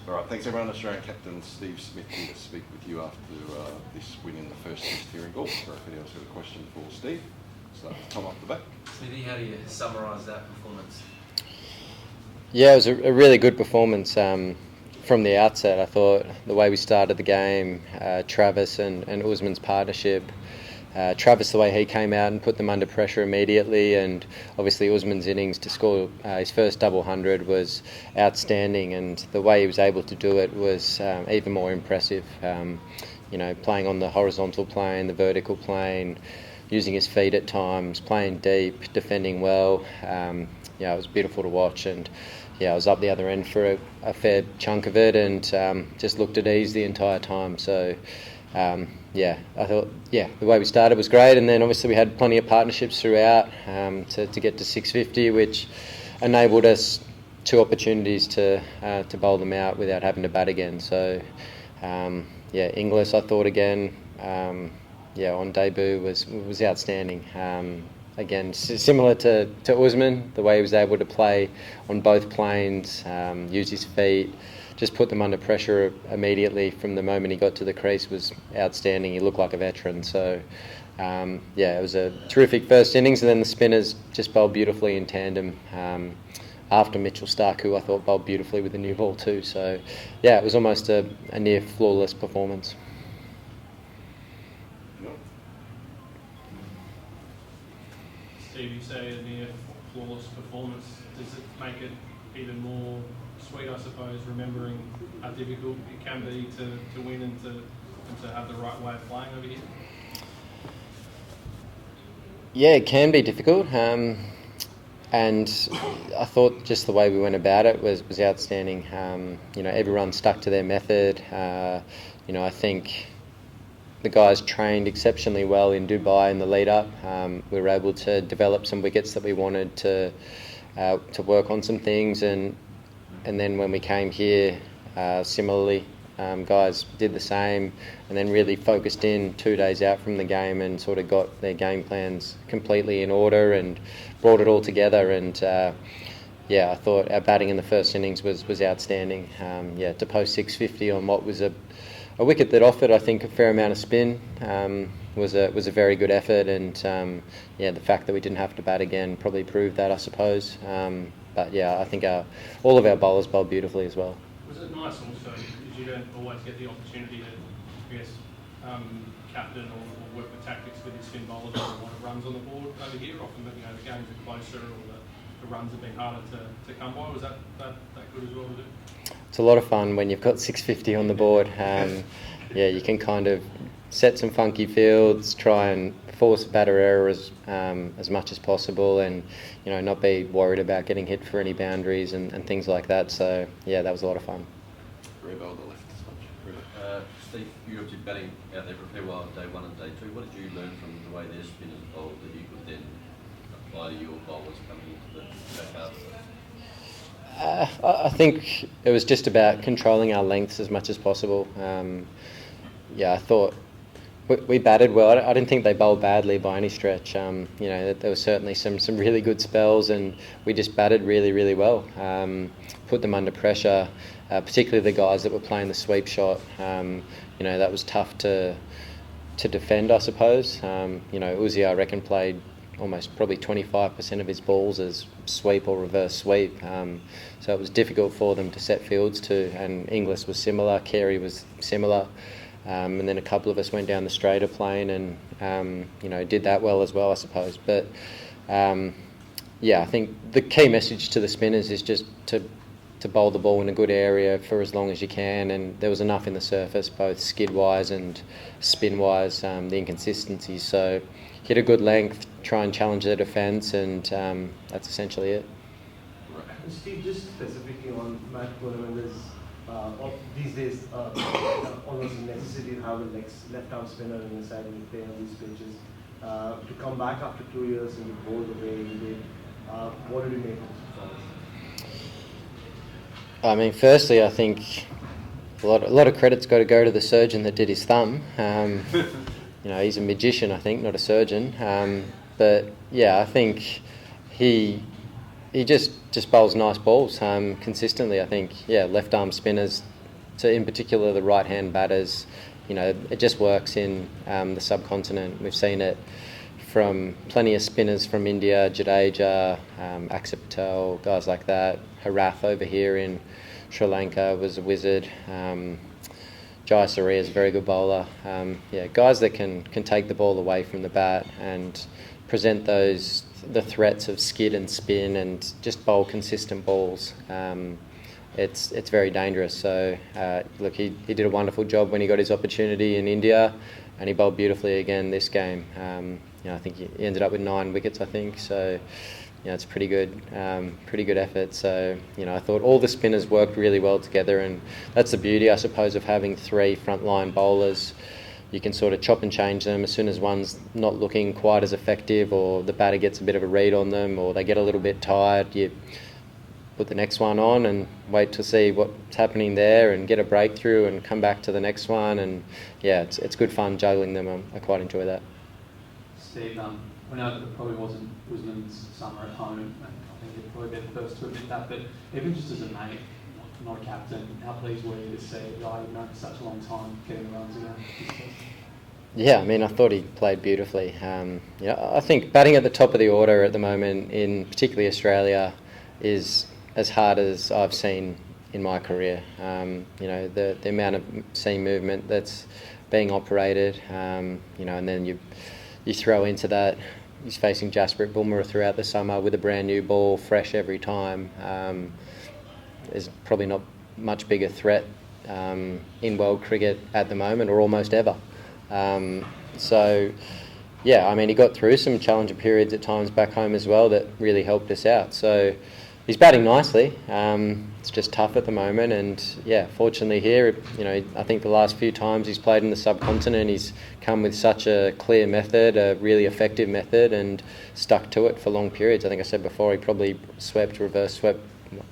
All right, thanks everyone. Australian captain Steve Smith here to speak with you after this win in the first test here in GALLE. So if anyone's got a question for Steve, start with Tom off the back. Smithy, how do you summarise that performance? Yeah, it was a really good performance from the outset. I thought the way we started the game, Travis and Usman's partnership, Travis, the way he came out and put them under pressure immediately, and obviously Usman's innings to score his first double hundred was outstanding, and the way he was able to do it was even more impressive. Playing on the horizontal plane, the vertical plane, using his feet at times, playing deep, defending well. It was beautiful to watch, and I was up the other end for a fair chunk of it, and just looked at ease the entire time. So I thought the way we started was great, and then obviously we had plenty of partnerships throughout to get to 650, which enabled us two opportunities to bowl them out without having to bat again. So Inglis, I thought again, on debut was outstanding. Again, similar to Usman, the way he was able to play on both planes, use his feet, just put them under pressure immediately from the moment he got to the crease was outstanding. He looked like a veteran. So, it was a terrific first innings, and then the spinners just bowled beautifully in tandem. After Mitchell Starc, who I thought bowled beautifully with the new ball too. So, it was almost a near flawless performance. Steve, you say a near flawless performance. Does it make it even more sweet, I suppose, remembering how difficult it can be to win and to have the right way of playing over here? Yeah, it can be difficult. And I thought just the way we went about it was outstanding. Everyone stuck to their method. I think the guys trained exceptionally well in Dubai in the lead-up. We were able to develop some wickets that we wanted to work on some things, and then when we came here, similarly, guys did the same, and then really focused in 2 days out from the game and sort of got their game plans completely in order and brought it all together. And I thought our batting in the first innings was outstanding. To post 650 on what was a wicket that offered, I think, a fair amount of spin was a very good effort, and the fact that we didn't have to bat again probably proved that, I suppose. I think all of our bowlers bowled beautifully as well. Was it nice also, because you don't always get the opportunity to, captain or work the tactics with your spin bowlers or a lot of runs on the board over here? Often, the games are closer or the runs have been harder to come by. Was that good as well to do? It's a lot of fun when you've got 650 on the board. You can kind of set some funky fields, try and force batter error as much as possible, and not be worried about getting hit for any boundaries and things like that. So that was a lot of fun. Rebo on the left. Steve, you're obviously batting out there for a fair while on day one and day two. What did you learn from the way their spinners bowled that you could then apply to your bowlers coming into the back half? I think it was just about controlling our lengths as much as possible. I thought we batted well. I didn't think they bowled badly by any stretch. There were certainly some really good spells, and we just batted really, really well. Put them under pressure, particularly the guys that were playing the sweep shot. That was tough to defend, I suppose. Uzi, I reckon, played almost probably 25% of his balls as sweep or reverse sweep. So it was difficult for them to set fields to, and Inglis was similar, Carey was similar. And then a couple of us went down the straighter plane and, did that well as well, I suppose. But, I think the key message to the spinners is just to bowl the ball in a good area for as long as you can, and there was enough in the surface, both skid-wise and spin-wise, the inconsistencies. So hit a good length, try and challenge the defence, and that's essentially it. Steve, just specifically on match tournament, there's these days almost a necessity to have a left-arm spinner in the side when you play on these pitches. To come back after 2 years and you bowl the way you did, what did you make of this performance? Firstly, I think a lot of credit's got to go to the surgeon that did his thumb. He's a magician, I think, not a surgeon. I think he just bowls nice balls consistently. I think, left arm spinners to in particular the right-hand batters. You know, it just works in the subcontinent. We've seen it from plenty of spinners from India, Jadeja, Akshar Patel, guys like that. Harath over here in Sri Lanka was a wizard. Jai Surya is a very good bowler. Guys that can take the ball away from the bat and present the threats of skid and spin and just bowl consistent balls. It's very dangerous. So look, he did a wonderful job when he got his opportunity in India, and he bowled beautifully again this game. I think he ended up with 9 wickets, I think. So it's pretty good effort. So I thought all the spinners worked really well together, and that's the beauty, I suppose, of having 3 frontline bowlers. You can sort of chop and change them as soon as one's not looking quite as effective, or the batter gets a bit of a read on them, or they get a little bit tired. You put the next one on and wait to see what's happening there and get a breakthrough and come back to the next one. And it's good fun juggling them. I quite enjoy that. Steve, we know that it probably wasn't Usman's summer at home, and I think you'd probably be the first to admit that, but even just as a mate, not a captain, how pleased were you to see a guy you've known for such a long time getting the runs again? Yeah, I mean, I thought he played beautifully. I think batting at the top of the order at the moment, in particularly Australia, is as hard as I've seen in my career. The amount of seam movement that's being operated, and then you throw into that, he's facing Jasprit Bumrah throughout the summer with a brand new ball, fresh every time. There's probably not much bigger threat in world cricket at the moment, or almost ever. He got through some challenging periods at times back home as well that really helped us out. So he's batting nicely. It's just tough at the moment, and fortunately here, I think the last few times he's played in the subcontinent, he's come with such a clear method, a really effective method, and stuck to it for long periods. I think I said before, he probably reverse swept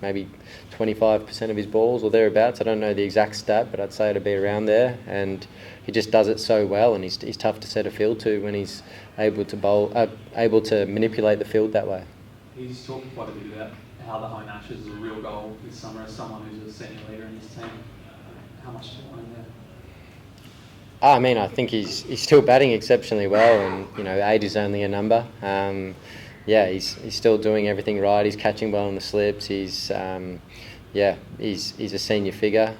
maybe 25% of his balls or thereabouts. I don't know the exact stat, but I'd say it'd be around there. And he just does it so well, and he's tough to set a field to when he's able to manipulate the field that way. He's talked quite a bit about how the home Ashes is a real goal this summer as someone who's a senior leader in his team. How much do you want him there? I mean, I think he's still batting exceptionally well, and age is only a number. He's still doing everything right. He's catching well in the slips. He's a senior figure,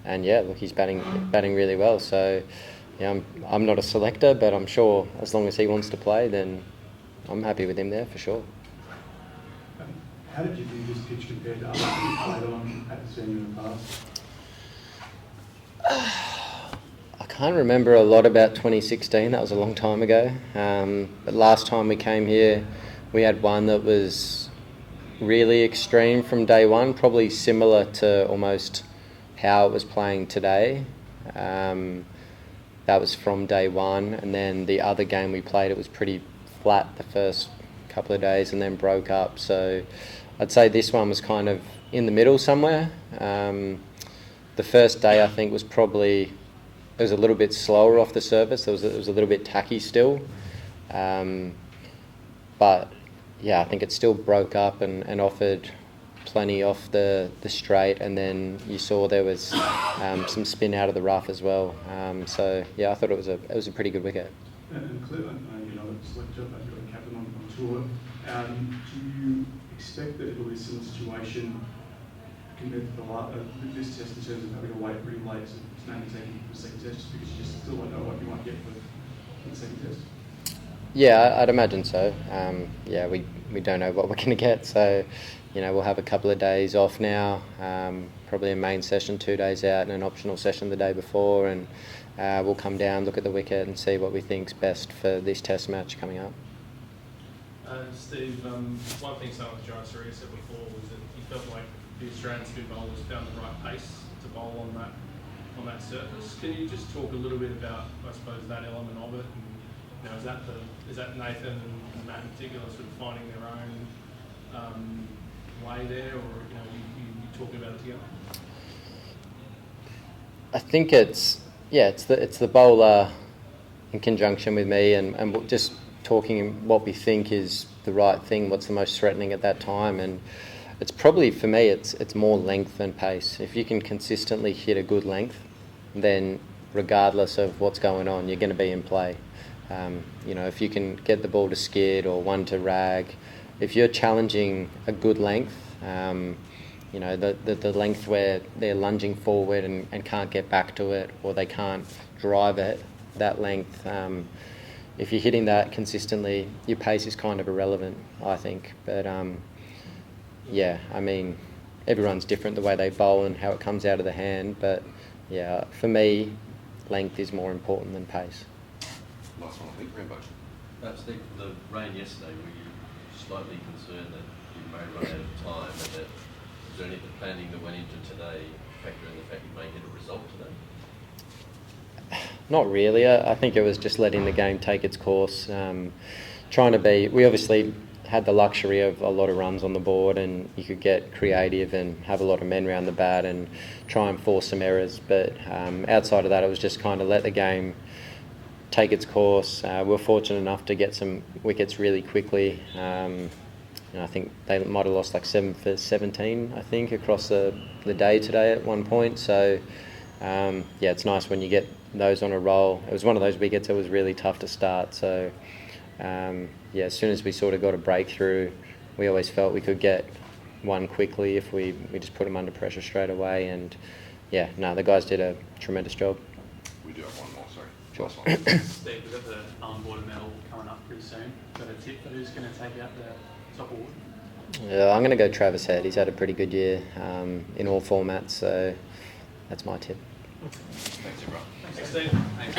he's batting really well. So I'm not a selector, but I'm sure as long as he wants to play, then I'm happy with him there for sure. How did you view this pitch compared to others you played on at the senior in the past? I can't remember a lot about 2016. That was a long time ago. But last time we came here, we had one that was really extreme from day one, probably similar to almost how it was playing today. That was from day one, and then the other game we played, it was pretty flat the first couple of days and then broke up. So I'd say this one was kind of in the middle somewhere. The first day I think was probably, it was a little bit slower off the surface. It was a little bit tacky still. But I think it still broke up and offered plenty off the straight, and then you saw there was some spin out of the rough as well. I thought it was a pretty good wicket. And Cliff, it's like you're a captain on tour. Do you expect that it'll be a similar situation compared to this test in terms of having to wait really late to name the team for the second test, just because you just still don't know what you might get for the second test? Yeah, I'd imagine so. We don't know what we're going to get, so we'll have a couple of days off now, probably a main session 2 days out and an optional session the day before, and we'll come down, look at the wicket and see what we think's best for this test match coming up. Steve, one thing someone with Jai Surya said before was that he felt like the Australian spin bowlers found the right pace to bowl on that surface. Can you just talk a little bit about, I suppose, that element of it? And, is that Nathan and Matt in particular sort of finding their own way there, or you talking about it together? I think it's the bowler in conjunction with me, and just talking what we think is the right thing, what's the most threatening at that time. And it's probably, for me, it's more length than pace. If you can consistently hit a good length, then regardless of what's going on, you're going to be in play. If you can get the ball to skid or one to rag, if you're challenging a good length, the length where they're lunging forward and can't get back to it, or they can't drive it, that length, if you're hitting that consistently, your pace is kind of irrelevant, I think. But everyone's different the way they bowl and how it comes out of the hand. But yeah, for me, length is more important than pace. Last one, I think, Rambo. Steve, the rain yesterday, were you slightly concerned that you may run out of time, and that is there any of the planning that went into today factor in the fact you may get a result today? Not really. I think it was just letting the game take its course. We obviously had the luxury of a lot of runs on the board, and you could get creative and have a lot of men around the bat and try and force some errors. But outside of that, it was just kind of let the game take its course. We were fortunate enough to get some wickets really quickly. I think they might have lost like 7 for 17, I think, across the day today at one point. So, it's nice when you get those on a roll. It was one of those wickets that was really tough to start. So, as soon as we sort of got a breakthrough, we always felt we could get one quickly if we just put them under pressure straight away. And, the guys did a tremendous job. We do have one more, sorry. Sure. Last one. Steve, we've got the Water medal coming up pretty soon. Got a tip for who's going to take out the top award? Yeah, I'm going to go Travis Head. He's had a pretty good year in all formats, so that's my tip. Thanks, everyone. Thanks, Steve. Thanks.